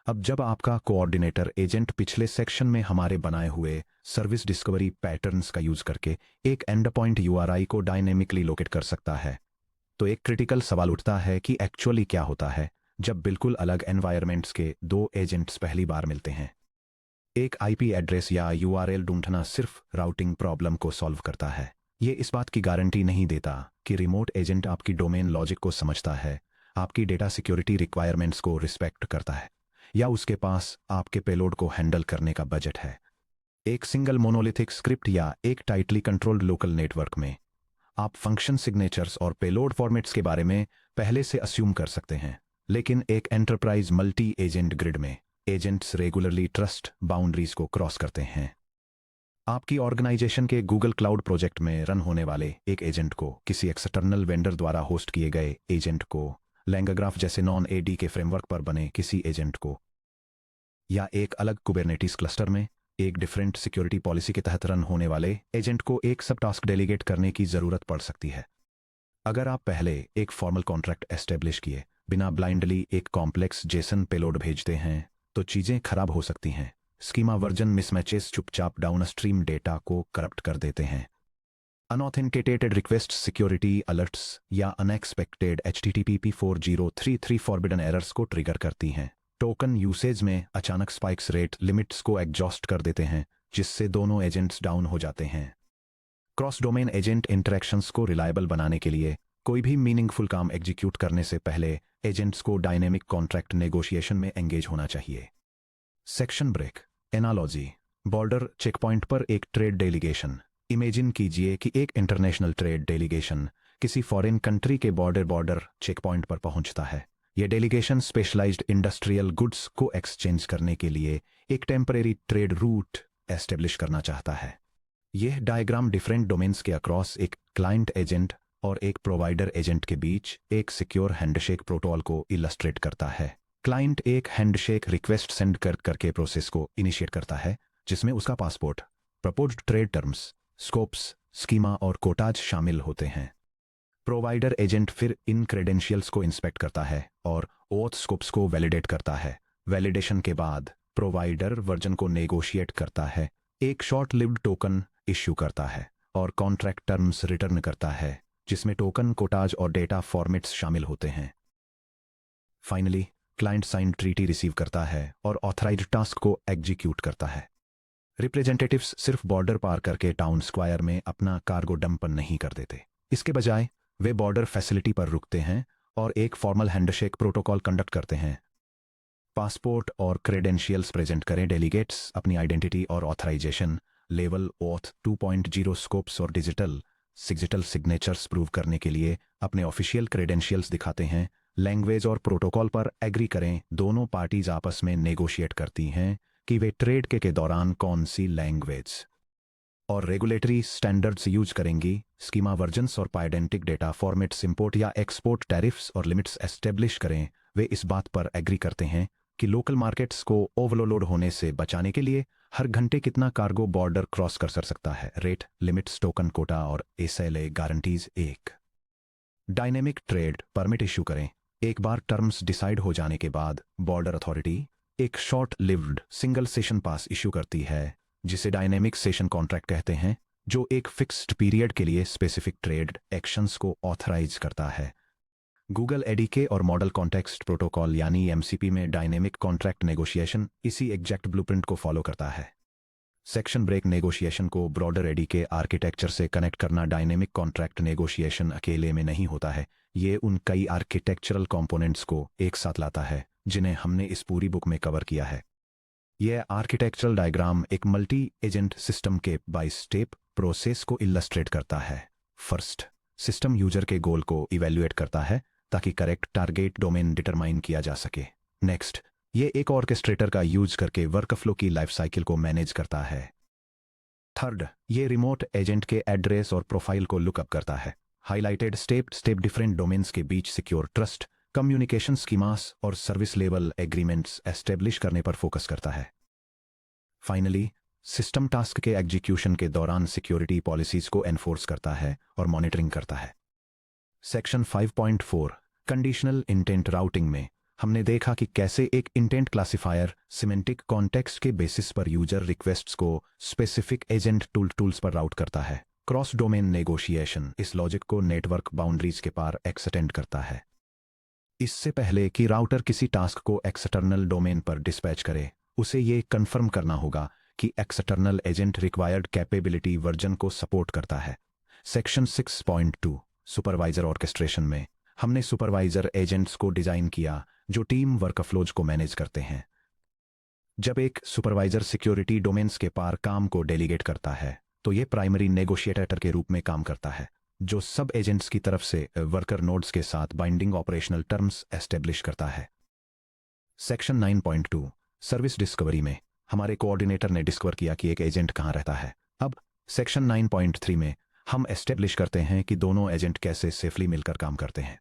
अब जब आपका कोऑर्डिनेटर एजेंट पिछले सेक्शन में हमारे बनाए हुए सर्विस डिस्कवरी पैटर्न्स का यूज करके एक एंड पॉइंट यूआरआई को डायनेमिकली लोकेट कर सकता है, तो एक क्रिटिकल सवाल उठता है कि एक्चुअली क्या होता है जब बिल्कुल अलग एनवायरमेंट्स के दो एजेंट्स पहली बार मिलते हैं। एक आईपी एड्रेस या यूआरएल ढूंढना सिर्फ राउटिंग प्रॉब्लम को सॉल्व करता है। ये इस बात की गारंटी नहीं देता कि रिमोट एजेंट आपकी डोमेन लॉजिक को समझता है, आपकी डेटा सिक्योरिटी रिक्वायरमेंट्स को रिस्पेक्ट करता है, या उसके पास आपके पेलोड को हैंडल करने का बजट है। एक सिंगल मोनोलिथिक स्क्रिप्ट या एक टाइटली कंट्रोल्ड लोकल नेटवर्क में आप फंक्शन सिग्नेचर्स और पेलोड फॉर्मेट्स के बारे में पहले से अस्यूम कर सकते हैं, लेकिन एक एंटरप्राइज मल्टी एजेंट ग्रिड में एजेंट्स रेगुलरली ट्रस्ट बाउंड्रीज को क्रॉस करते हैं। आपकी ऑर्गेनाइजेशन के गूगल क्लाउड प्रोजेक्ट में रन होने वाले एक एजेंट को किसी एक्सटर्नल वेंडर द्वारा होस्ट किए गए एजेंट को, लैंगाग्राफ जैसे नॉन एडी के फ्रेमवर्क पर बने किसी एजेंट को, या एक अलग कुबरनेटिस क्लस्टर में एक डिफरेंट सिक्योरिटी पॉलिसी के तहत रन होने वाले एजेंट को एक सब टास्क डेलीगेट करने की जरूरत पड़ सकती है। अगर आप पहले एक फॉर्मल कॉन्ट्रैक्ट एस्टेब्लिश किए बिना ब्लाइंडली एक कॉम्प्लेक्स जेसन पेलोड भेजते हैं तो चीजें खराब हो सकती हैं। स्कीमा वर्जन मिसमैचेस चुपचाप डाउनस्ट्रीम डेटा को करप्ट कर देते हैं। अनऑथेंटिकेटेड रिक्वेस्ट सिक्योरिटी अलर्ट्स या अनएक्सपेक्टेड HTTP 4033 फॉरबिडन एरर्स को ट्रिगर करती हैं। टोकन यूसेज में अचानक स्पाइक्स रेट लिमिट्स को एग्जॉस्ट कर देते हैं, जिससे दोनों एजेंट्स डाउन हो जाते हैं। क्रॉस डोमेन एजेंट इंटरेक्शंस को रिलायबल बनाने के लिए कोई भी मीनिंगफुल काम एग्जीक्यूट करने से पहले एजेंट्स को डायनेमिक कॉन्ट्रैक्ट नेगोशिएशन में एंगेज होना चाहिए। Section break analogy. Border checkpoint पर एक ट्रेड डेलीगेशन। इमेजिन कीजिए कि एक इंटरनेशनल ट्रेड डेलीगेशन किसी फॉरेन कंट्री के बॉर्डर चेकपॉइंट पर पहुंचता है। यह डेलीगेशन स्पेशलाइज्ड इंडस्ट्रियल गुड्स को एक्सचेंज करने के लिए एक टेम्परेरी ट्रेड रूट एस्टेब्लिश करना चाहता है। यह डायग्राम डिफरेंट डोमेन्स के अक्रॉस एक क्लाइंट एजेंट और एक प्रोवाइडर एजेंट के बीच एक सिक्योर हैंडशेक प्रोटोकॉल को इलस्ट्रेट करता है। क्लाइंट एक हैंडशेक रिक्वेस्ट सेंड करके प्रोसेस को इनिशिएट करता है, जिसमें उसका passport, proposed trade terms, scopes, schema और कोटाज शामिल होते हैं। प्रोवाइडर एजेंट फिर इन क्रेडेंशियल्स को इंस्पेक्ट करता है और ओथ स्कोप्स को वैलिडेट करता है। वैलिडेशन के बाद प्रोवाइडर वर्जन को नेगोशिएट करता है, एक शॉर्ट लिव्ड टोकन इश्यू करता है और कॉन्ट्रैक्ट टर्म्स रिटर्न करता है, जिसमें टोकन, कोटाज और डेटा फॉर्मेट्स शामिल होते हैं। Finally client signed treaty receive करता है और ऑथराइज्ड टास्क को एग्जीक्यूट करता है। रिप्रेजेंटेटिव्स सिर्फ बॉर्डर पार करके टाउन स्क्वायर में अपना कार्गो डंप नहीं कर देते। इसके बजाय वे बॉर्डर फैसिलिटी पर रुकते हैं और एक फॉर्मल हैंडशेक प्रोटोकॉल कंडक्ट करते हैं। पासपोर्ट और क्रेडेंशियल्स प्रेजेंट करें। डेलीगेट्स अपनी आइडेंटिटी और ऑथराइजेशन लेवल ओथ 2.0 स्कोप्स और डिजिटल सिग्नेचर्स प्रूव करने के लिए अपने ऑफिशियल क्रेडेंशियल्स दिखाते हैं। लैंग्वेज और प्रोटोकॉल पर एग्री करें। दोनों पार्टीज आपस में नेगोशिएट करती हैं कि वे ट्रेड के दौरान कौन सी लैंग्वेज और रेगुलेटरी स्टैंडर्ड्स यूज करेंगी। स्कीमा वर्जन्स और पाइडेंटिक डेटा फॉर्मेट्स, इंपोर्ट या एक्सपोर्ट टैरिफ्स और लिमिट्स एस्टेब्लिश करें। वे इस बात पर एग्री करते हैं कि लोकल मार्केट्स को ओवरलोड होने से बचाने के लिए हर घंटे कितना कार्गो बॉर्डर क्रॉस कर सकता है। रेट, लिमिट्स, टोकन, कोटा और SLA गारंटीज। एक डायनेमिक ट्रेड परमिट इशू करें। एक बार टर्म्स डिसाइड हो जाने के बाद बॉर्डर अथॉरिटी एक short lived single session pass issue करती है, जिसे डायनेमिक सेशन कॉन्ट्रैक्ट कहते हैं, जो एक फिक्स्ड पीरियड के लिए स्पेसिफिक ट्रेड एक्शंस को ऑथराइज करता है। गूगल एडीके और मॉडल कॉन्टेक्स्ट प्रोटोकॉल यानी MCP में डायनेमिक कॉन्ट्रैक्ट नेगोशिएशन इसी एग्जैक्ट ब्लूप्रिंट को फॉलो करता है। सेक्शन ब्रेक नेगोशिएशन को ब्रॉडर एडीके आर्किटेक्चर से कनेक्ट करना। डायनेमिक कॉन्ट्रैक्ट नेगोशिएशन अकेले में नहीं होता है, ये उन कई आर्किटेक्चरल कंपोनेंट्स को एक साथ लाता है जिन्हें हमने इस पूरी बुक में कवर किया है। यह आर्किटेक्चरल डायग्राम एक मल्टी एजेंट सिस्टम के बाय स्टेप प्रोसेस को इलस्ट्रेट करता है। फर्स्ट, सिस्टम यूजर के गोल को इवैल्यूएट करता है ताकि करेक्ट टारगेट डोमेन डिटरमाइन किया जा सके। नेक्स्ट, ये एक ऑर्केस्ट्रेटर का यूज करके वर्कफ्लो की लाइफ साइकिल को मैनेज करता है। थर्ड, ये रिमोट एजेंट के एड्रेस और प्रोफाइल को लुकअप करता है। हाईलाइटेड स्टेप डिफरेंट डोमेन्स के बीच सिक्योर ट्रस्ट, कम्युनिकेशन स्कीमास और सर्विस लेवल एग्रीमेंट्स एस्टेब्लिश करने पर फोकस करता है। फाइनली, सिस्टम टास्क के एग्जीक्यूशन के दौरान सिक्योरिटी पॉलिसीज को एनफोर्स करता है और मॉनिटरिंग करता है। सेक्शन 5.4 कंडीशनल इंटेंट राउटिंग में हमने देखा कि कैसे एक इंटेंट क्लासिफायर सिमेंटिक कॉन्टेक्स्ट के बेसिस पर यूजर रिक्वेस्ट्स को स्पेसिफिक एजेंट टूल्स पर राउट करता है। क्रॉस डोमेन नेगोशिएशन इस लॉजिक को नेटवर्क बाउंड्रीज के पार एक्सटेंड करता है। इससे पहले कि राउटर किसी टास्क को एक्सटर्नल डोमेन पर डिस्पैच करे, उसे ये कंफर्म करना होगा कि external agent required capability version को सपोर्ट करता है। सेक्शन 6.2 सुपरवाइजर ऑर्केस्ट्रेशन में हमने सुपरवाइजर एजेंट्स को डिजाइन किया जो टीम वर्कफ्लोज को मैनेज करते हैं। जब एक सुपरवाइजर सिक्योरिटी डोमेन्स के पार काम को डेलीगेट करता है तो यह प्राइमरी नेगोशिएटर के रूप में काम करता है, जो सब एजेंट्स की तरफ से वर्कर नोड्स के साथ बाइंडिंग ऑपरेशनल टर्म्स एस्टेब्लिश करता है। सेक्शन 9.2 सर्विस डिस्कवरी में हमारे कोऑर्डिनेटर ने डिस्कवर किया कि एक एजेंट कहां रहता है। अब सेक्शन 9.3 में हम एस्टेब्लिश करते हैं कि दोनों एजेंट कैसे सेफली मिलकर काम करते हैं।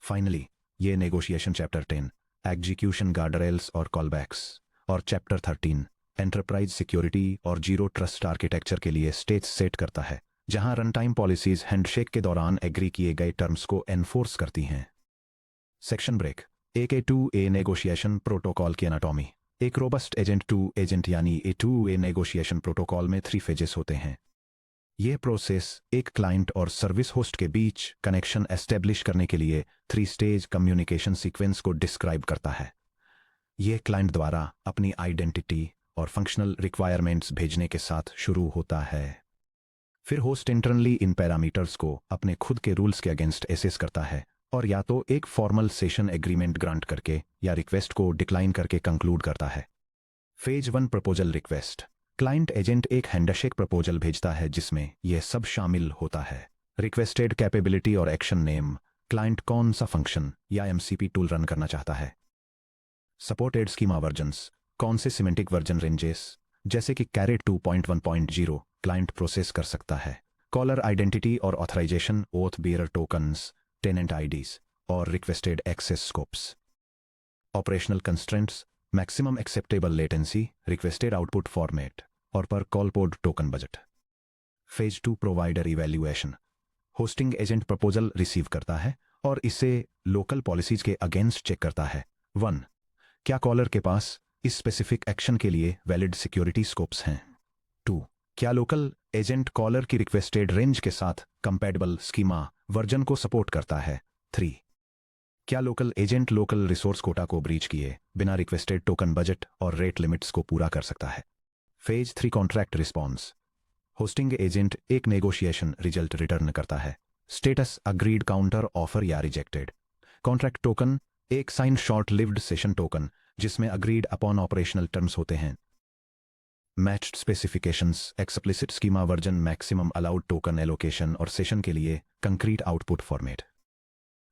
फाइनली ये नेगोशिएशन चैप्टर 10 एग्जीक्यूशन गार्डरेल्स और कॉलबैक्स और चैप्टर 13 एंटरप्राइज सिक्योरिटी और जीरो ट्रस्ट आर्किटेक्चर के लिए स्टेज सेट करता है, जहां रन टाइम पॉलिसीज हैंडशेक के दौरान एग्री किए गए टर्म्स को एनफोर्स करती हैं। Section break A2A negotiation protocol की एनाटॉमी। एक रोबस्ट एजेंट टू एजेंट यानी A2A नेगोशिएशन प्रोटोकॉल में 3 फेजेस होते हैं। यह प्रोसेस एक क्लाइंट और सर्विस होस्ट के बीच कनेक्शन एस्टेब्लिश करने के लिए 3 स्टेज कम्युनिकेशन सीक्वेंस को डिस्क्राइब करता है। यह क्लाइंट द्वारा अपनी आइडेंटिटी और फंक्शनल रिक्वायरमेंट्स भेजने के साथ शुरू होता है। फिर होस्ट इंटरनली इन पैरामीटर्स को अपने खुद के रूल्स के अगेंस्ट एसेस करता है और या तो एक फॉर्मल सेशन एग्रीमेंट ग्रांट करके या रिक्वेस्ट को डिक्लाइन करके कंक्लूड करता है। Phase 1 proposal request. Client agent एक हैंडशेक प्रपोजल भेजता है जिसमें यह सब शामिल होता है। रिक्वेस्टेड कैपेबिलिटी और एक्शन नेम, क्लाइंट कौन सा फंक्शन या एमसीपी टूल रन करना चाहता है। सपोर्टेड स्कीमा वर्जन्स, कौन से सिमेंटिक वर्जन रेंजेस जैसे कि कैरेट 2.1.0 क्लाइंट प्रोसेस कर सकता है। कॉलर आइडेंटिटी और authorization, OAuth bearer tokens, tenant IDs और requested access scopes. Operational constraints, maximum acceptable latency, requested output format और per call pod token budget. Phase 2 provider evaluation. Hosting agent proposal receive करता है और इसे local policies के against check करता है। 1. क्या कॉलर के पास इस स्पेसिफिक एक्शन के लिए वैलिड सिक्योरिटी स्कोप्स हैं। 2. क्या लोकल एजेंट कॉलर की रिक्वेस्टेड रेंज के साथ कंपैटिबल स्कीमा वर्जन को सपोर्ट करता है। 3. क्या local agent local resource quota को ब्रीच किए बिना रिक्वेस्टेड टोकन बजट और रेट लिमिट्स को पूरा कर सकता है। Phase 3 contract response. Hosting agent एक नेगोशिएशन रिजल्ट रिटर्न करता है। स्टेटस अग्रीड, काउंटर ऑफर या रिजेक्टेड। कॉन्ट्रैक्ट टोकन एक sign short lived session token जिसमें अग्रीड अपॉन ऑपरेशनल टर्म्स होते हैं। Matched specifications, explicit schema version, maximum allowed token allocation और session के लिए concrete output format.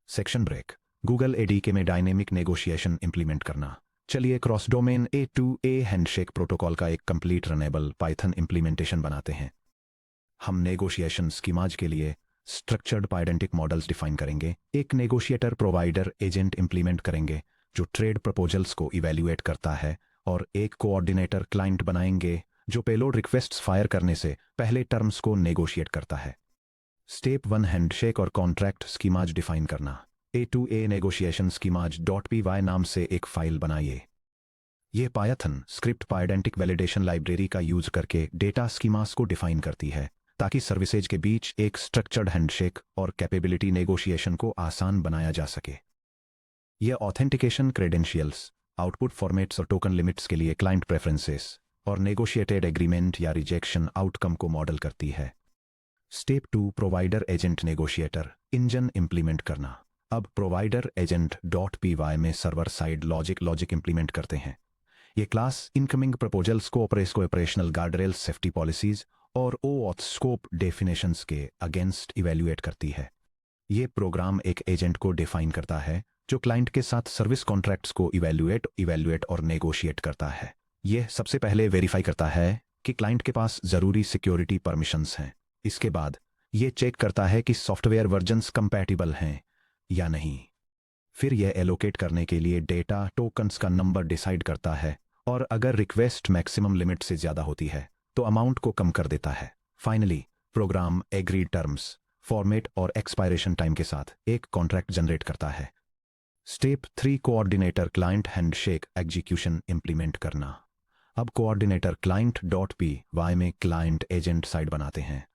Section break Google ADK में dynamic negotiation implement करना। चलिए cross domain A2A handshake protocol का एक कंप्लीट रनेबल पाइथन इंप्लीमेंटेशन बनाते हैं। हम नेगोशिएशन स्कीमाज के लिए स्ट्रक्चर्ड पाइडेंटिक मॉडल्स डिफाइन करेंगे, एक नेगोशिएटर प्रोवाइडर एजेंट इंप्लीमेंट करेंगे जो ट्रेड प्रपोजल्स को इवैल्यूएट करता है और एक कोऑर्डिनेटर क्लाइंट बनाएंगे जो पेलोड रिक्वेस्ट्स फायर करने से पहले टर्म्स को नेगोशिएट करता है। स्टेप 1 हैंडशेक और कॉन्ट्रैक्ट स्कीमाज डिफाइन करना। A2A नेगोशिएशन स्कीमाज .py नाम से एक फाइल बनाइए। यह पायथन स्क्रिप्ट पाइडेंटिक वैलिडेशन लाइब्रेरी का यूज करके डेटा स्कीमास को डिफाइन करती है ताकि सर्विसेज के बीच एक स्ट्रक्चर्ड हैंडशेक और कैपेबिलिटी नेगोशिएशन को आसान बनाया जा सके। यह ऑथेंटिकेशन क्रेडेंशियल्स, आउटपुट फॉर्मेट्स और टोकन लिमिट्स के लिए क्लाइंट प्रेफरेंसेस और नेगोशिएटेड एग्रीमेंट या रिजेक्शन आउटकम को मॉडल करती है। Step 2 provider agent negotiator engine implement करना। अब प्रोवाइडर एजेंट .py में सर्वर साइड लॉजिक इंप्लीमेंट करते हैं। ये क्लास इनकमिंग प्रपोजल्स को ऑपरेशनल गार्डरेल्स, सेफ्टी पॉलिसीज और OAuth स्कोप डेफिनेशंस के अगेंस्ट इवैल्यूएट करती है। ये प्रोग्राम एक एजेंट को डिफाइन करता है जो क्लाइंट के साथ सर्विस कॉन्ट्रैक्ट्स को इवैल्यूएट और नेगोशिएट करता है। यह सबसे पहले वेरीफाई करता है कि क्लाइंट के पास जरूरी सिक्योरिटी परमिशंस हैं। इसके बाद यह चेक करता है कि सॉफ्टवेयर वर्जन्स कंपैटिबल हैं या नहीं। फिर यह एलोकेट करने के लिए डेटा टोकन्स का नंबर डिसाइड करता है और अगर रिक्वेस्ट मैक्सिमम लिमिट से ज्यादा होती है तो अमाउंट को कम कर देता है। Finally program agreed terms, format और एक्सपायरेशन टाइम के साथ एक कॉन्ट्रैक्ट जनरेट करता है। Step 3 coordinator client handshake execution implement करना। अब coordinator client dot P Y में क्लाइंट एजेंट साइड बनाते हैं।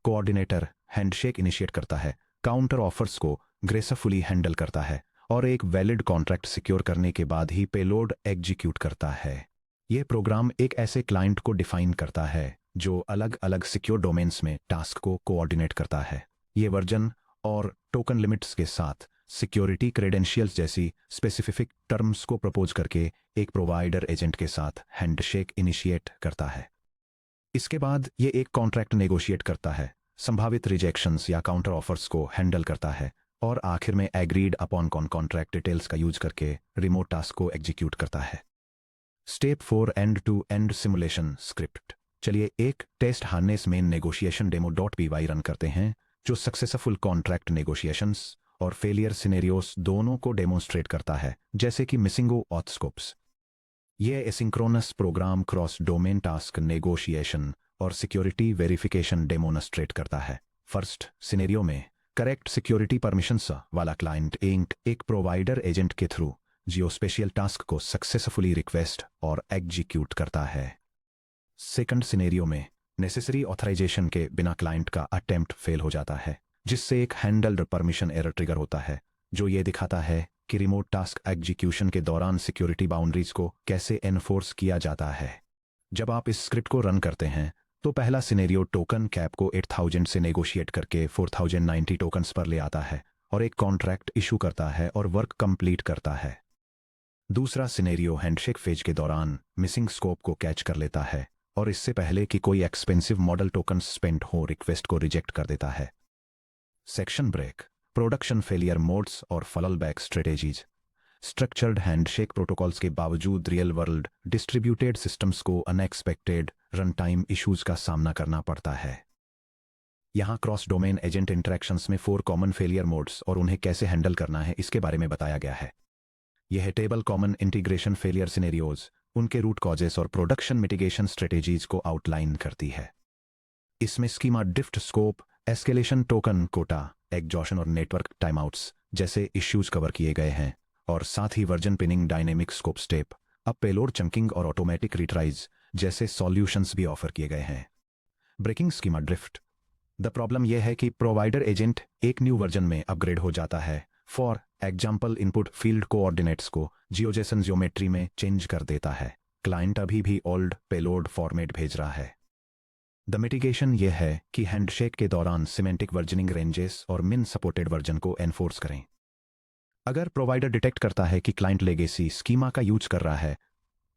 कोऑर्डिनेटर हैंडशेक इनिशिएट करता है, काउंटर ऑफर्स को ग्रेसफुली हैंडल करता है और एक वैलिड कॉन्ट्रैक्ट सिक्योर करने के बाद ही पेलोड एग्जीक्यूट करता है। यह प्रोग्राम एक ऐसे क्लाइंट को डिफाइन करता है जो अलग अलग सिक्योर डोमेन्स में टास्क को कोऑर्डिनेट करता है। ये वर्जन और टोकन लिमिट्स के साथ सिक्योरिटी क्रेडेंशियल्स जैसी स्पेसिफिक टर्म्स को प्रपोज करके एक प्रोवाइडर एजेंट के साथ हैंडशेक इनिशिएट करता है। इसके बाद ये एक कॉन्ट्रैक्ट नेगोशिएट करता है, संभावित रिजेक्शंस या काउंटर ऑफर्स को हैंडल करता है और आखिर में एग्रीड अपॉन कॉन्ट्रैक्ट डिटेल्स का यूज करके रिमोट टास्क को एग्जीक्यूट करता है। Step 4 end to end simulation script. चलिए एक test harness main negotiation demo dot P Y run करते हैं जो सक्सेसफुल कॉन्ट्रैक्ट नेगोशिएशंस और फेलियर सिनेरियोस दोनों को डेमोन्स्ट्रेट करता है, जैसे कि मिसिंगो ऑथ स्कोप्स। यह asynchronous program cross domain task negotiation और सिक्योरिटी वेरिफिकेशन डेमोन्स्ट्रेट करता है। फर्स्ट सिनेरियो में करेक्ट सिक्योरिटी परमिशंस वाला क्लाइंट एक प्रोवाइडर एजेंट के थ्रू जियोस्पेशियल टास्क को सक्सेसफुली रिक्वेस्ट और एग्जीक्यूट करता है। सेकंड सिनेरियो में नेसेसरी ऑथराइजेशन के बिना क्लाइंट का अटेम्प्ट फेल हो जाता है, जिससे एक हैंडल्ड परमिशन एरर ट्रिगर होता है जो ये दिखाता है कि रिमोट टास्क एग्जीक्यूशन के दौरान सिक्योरिटी बाउंड्रीज को कैसे एनफोर्स किया जाता है। जब आप इस स्क्रिप्ट को रन करते हैं तो पहला सिनेरियो टोकन कैप को 8000 से नेगोशिएट करके 4090 टोकन्स पर ले आता है और एक कॉन्ट्रैक्ट इशू करता है और वर्क कंप्लीट करता है। दूसरा सिनेरियो हैंडशेक फेज के दौरान मिसिंग स्कोप को कैच कर लेता है और इससे पहले कि कोई एक्सपेंसिव मॉडल टोकन स्पेंड हो रिक्वेस्ट को रिजेक्ट कर देता है। Section break, production failure modes और fallback strategies. Structured handshake protocols के बावजूद रियल वर्ल्ड डिस्ट्रीब्यूटेड सिस्टम्स को अनएक्सपेक्टेड रन टाइम इशूज का सामना करना पड़ता है। यहाँ क्रॉस डोमेन एजेंट इंटरेक्शंस में 4 कॉमन फेलियर मोड्स और उन्हें कैसे हैंडल करना है इसके बारे में बताया गया है। यह table common integration failure scenarios, उनके रूट कॉजेस और प्रोडक्शन मिटिगेशन स्ट्रेटेजीज को आउटलाइन करती है। इसमें schema drift, scope escalation, token quota exhaustion और नेटवर्क टाइमआउट्स जैसे इश्यूज कवर किए गए हैं और साथ ही version pinning, dynamic scope step up payload chunking और ऑटोमेटिक रिट्राइज जैसे सॉल्यूशंस भी ऑफर किए गए हैं। Breaking schema drift. The problem यह है कि प्रोवाइडर एजेंट एक न्यू वर्जन में अपग्रेड हो जाता है। For example input field coordinates को जियोजेसन ज्योमेट्री में चेंज कर देता है। क्लाइंट अभी भी ओल्ड पेलोड फॉर्मेट भेज रहा है। द मिटिगेशन यह है कि हैंडशेक के दौरान सिमेंटिक वर्जनिंग रेंजेस और मिन सपोर्टेड वर्जन को एनफोर्स करें। अगर प्रोवाइडर डिटेक्ट करता है कि क्लाइंट लेगेसी स्कीमा का यूज कर रहा है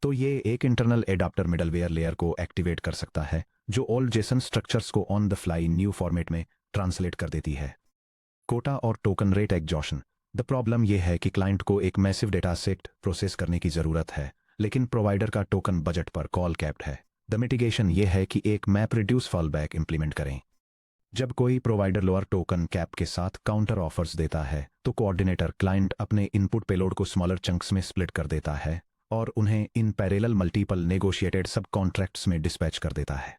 तो ये एक इंटरनल एडाप्टर मिडलवेयर लेयर को एक्टिवेट कर सकता है जो ओल्ड जेसन स्ट्रक्चर्स को on the fly new format में ट्रांसलेट कर देती है। कोटा और token rate exhaustion. The problem यह है कि क्लाइंट को एक मैसिव डेटा सेट प्रोसेस करने की जरूरत है, लेकिन प्रोवाइडर का टोकन बजट पर कॉल कैप्ड है। द मिटिगेशन यह है कि एक मैप रिड्यूस फॉलबैक इंप्लीमेंट करें। जब कोई प्रोवाइडर लोअर टोकन कैप के साथ काउंटर ऑफर्स देता है तो कोऑर्डिनेटर क्लाइंट अपने इनपुट पेलोड को स्मॉलर चंक्स में स्प्लिट कर देता है और उन्हें इन पैरेलल मल्टीपल नेगोशिएटेड सब कॉन्ट्रैक्ट्स में डिस्पैच कर देता है।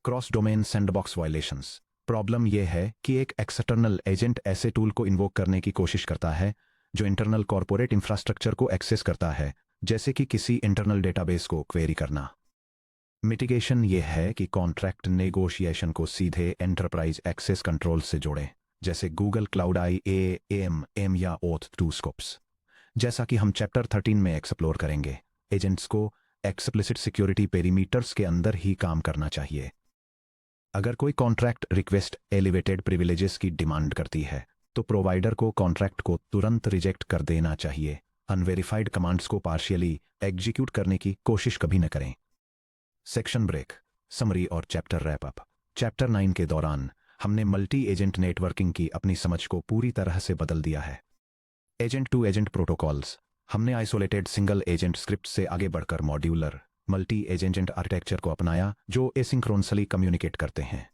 Cross domain sandbox violations. Problem यह है कि एक एक्सटर्नल एजेंट ऐसे टूल को इन्वोक करने की कोशिश करता है जो इंटरनल कॉर्पोरेट इंफ्रास्ट्रक्चर को एक्सेस करता है, जैसे कि किसी इंटरनल डेटाबेस को क्वेरी करना। मिटिगेशन यह है कि कॉन्ट्रैक्ट नेगोशिएशन को सीधे एंटरप्राइज एक्सेस कंट्रोल से जोड़ें, जैसे गूगल क्लाउड IAM या OAuth 2 स्कोप्स। जैसा कि हम चैप्टर 13 में एक्सप्लोर करेंगे, एजेंट्स को एक्सप्लिसिट सिक्योरिटी पेरीमीटर्स के अंदर ही काम करना चाहिए। अगर कोई कॉन्ट्रैक्ट रिक्वेस्ट एलिवेटेड प्रिविलेजेस की डिमांड करती है तो प्रोवाइडर को कॉन्ट्रैक्ट को तुरंत रिजेक्ट कर देना चाहिए। अनवेरिफाइड कमांड्स को पार्शियली एग्जीक्यूट करने की कोशिश कभी न करें। सेक्शन ब्रेक, समरी और चैप्टर रैप अप। चैप्टर 9 के दौरान हमने मल्टी एजेंट नेटवर्किंग की अपनी समझ को पूरी तरह से बदल दिया है। Agent to agent protocols. हमने आइसोलेटेड सिंगल एजेंट स्क्रिप्ट से आगे बढ़कर मॉड्यूलर मल्टी एजेंट आर्किटेक्चर को अपनाया जो एसिंक्रोनसली कम्युनिकेट करते हैं।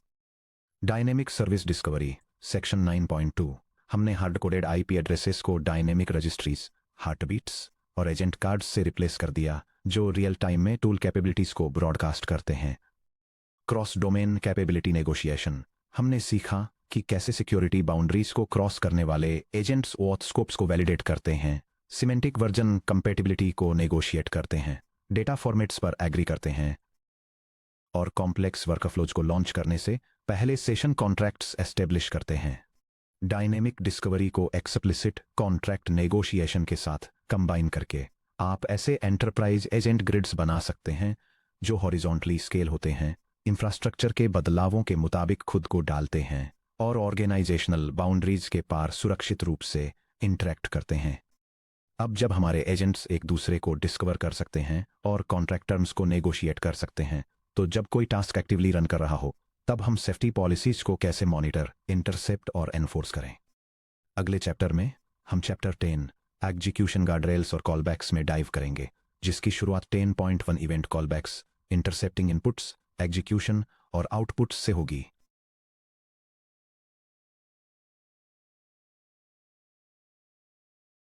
Dynamic service discovery. सेक्शन 9.2 हमने हार्ड कोडेड IP एड्रेसेस को डायनेमिक रजिस्ट्रीज, हार्टबीट्स और एजेंट कार्ड्स से रिप्लेस कर दिया जो रियल टाइम में टूल कैपेबिलिटीज को ब्रॉडकास्ट करते हैं। Cross domain capability negotiation. हमने सीखा कि कैसे सिक्योरिटी बाउंड्रीज को क्रॉस करने वाले एजेंट्स ऑथ स्कोप्स को वैलिडेट करते हैं, सिमेंटिक वर्जन कंपेटिबिलिटी को नेगोशिएट करते हैं, डेटा फॉर्मेट्स पर एग्री करते हैं और कॉम्प्लेक्स वर्कफ्लोज को लॉन्च करने से पहले सेशन कॉन्ट्रैक्ट्स एस्टेब्लिश करते हैं। डायनेमिक डिस्कवरी को एक्सप्लिसिट कॉन्ट्रैक्ट नेगोशिएशन के साथ कंबाइन करके आप ऐसे एंटरप्राइज एजेंट ग्रिड्स बना सकते हैं जो हॉरिजॉन्टली स्केल होते हैं, इंफ्रास्ट्रक्चर के बदलावों के मुताबिक खुद को डालते हैं और ऑर्गेनाइजेशनल बाउंड्रीज के पार सुरक्षित रूप से इंटरेक्ट करते हैं। अब जब हमारे एजेंट्स एक दूसरे को डिस्कवर कर सकते हैं और कॉन्ट्रैक्ट टर्म्स को नेगोशिएट कर सकते हैं, तो जब कोई टास्क एक्टिवली रन कर रहा हो तब हम सेफ्टी पॉलिसीज को कैसे मॉनिटर, इंटरसेप्ट और एनफोर्स करें। अगले चैप्टर में हम चैप्टर 10 एग्जीक्यूशन गार्डरेल्स और कॉलबैक्स में डाइव करेंगे, जिसकी शुरुआत 10.1 इवेंट कॉलबैक्स, इंटरसेप्टिंग इनपुट्स, एग्जीक्यूशन और आउटपुट्स से होगी।